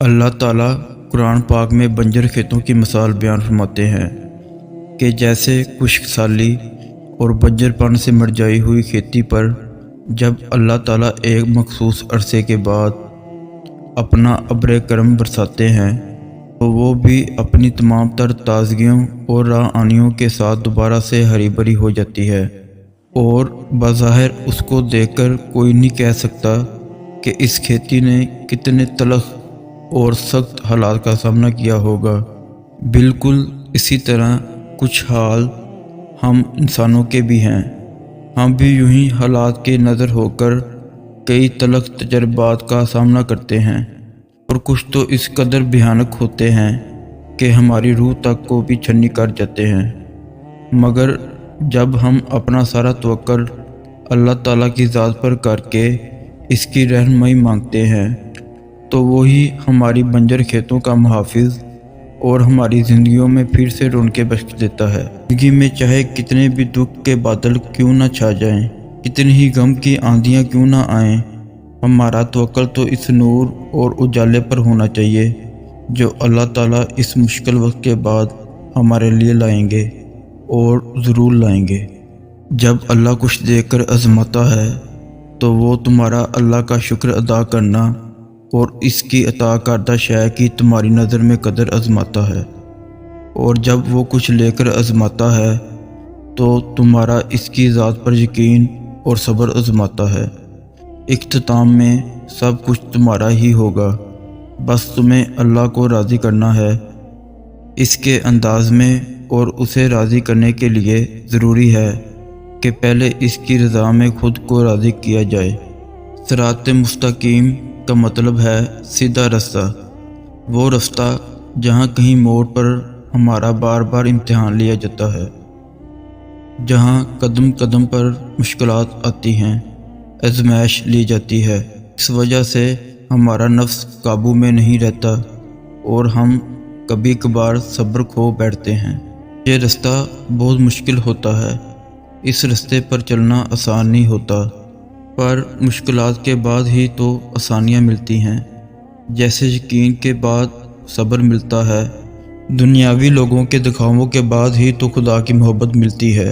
اللہ ताला कुरान पाक में बंजर खेतों की मिसाल बयान फरमाते हैं कि जैसे खुश्क साली और बंजरपन से मरजाई हुई खेती पर जब अल्लाह ताला एक मखसूस अरसे के बाद अपना अब्र करम बरसाते हैं तो वो भी अपनी तमाम तर ताजगियों और राआनियों के साथ दोबारा से हरी भरी हो जाती है और बज़ाहिर उसको देखकर कोई नहीं कह सकता कि इस खेती ने कितने तलख और सख्त हालात का सामना किया होगा। बिल्कुल इसी तरह कुछ हाल हम इंसानों के भी हैं। हम भी यूं ही हालात के नज़र होकर कई तलख तजर्बात का सामना करते हैं और कुछ तो इस कदर भयानक होते हैं कि हमारी रूह तक को भी छन्नी कर जाते हैं। मगर जब हम अपना सारा तवक्कुल अल्लाह ताला की ज़ात पर करके इसकी रहनुमाई मांगते हैं तो वही हमारी बंजर खेतों का मुहाफिज और हमारी ज़िंदगियों में फिर से रौनकें बख्श देता है। ज़िंदगी में चाहे कितने भी दुख के बादल क्यों ना छा जाएं, कितनी ही गम की आंधियाँ क्यों ना आएं, हमारा तवक्कुल तो इस नूर और उजाले पर होना चाहिए जो अल्लाह ताला इस मुश्किल वक्त के बाद हमारे लिए लाएंगे और ज़रूर लाएंगे। जब अल्लाह कुछ देकर आज़माता है तो वो तुम्हारा अल्लाह का शुक्र अदा करना और इसकी अता करदा शय की तुम्हारी नज़र में कदर आज़माता है, और जब वो कुछ लेकर आज़माता है तो तुम्हारा इसकी ज़ात पर यकीन और सब्र आज़माता है। इख्तिताम में सब कुछ तुम्हारा ही होगा, बस तुम्हें अल्लाह को राज़ी करना है इसके अंदाज में, और उसे राज़ी करने के लिए ज़रूरी है कि पहले इसकी रज़ा में खुद को राज़ी किया जाए। सिरात मुस्तकीम का मतलब है सीधा रास्ता, वो रास्ता जहाँ कहीं मोड़ पर हमारा बार बार इम्तिहान लिया जाता है, जहाँ कदम कदम पर मुश्किलात आती हैं, आजमाइश ली जाती है। इस वजह से हमारा नफ्स काबू में नहीं रहता और हम कभी कभार सब्र खो बैठते हैं। ये रास्ता बहुत मुश्किल होता है, इस रास्ते पर चलना आसान नहीं होता, पर मुश्किलात के बाद ही तो आसानियाँ मिलती हैं। जैसे यकीन के बाद सब्र मिलता है, दुनियावी लोगों के दिखावों के बाद ही तो खुदा की मोहब्बत मिलती है।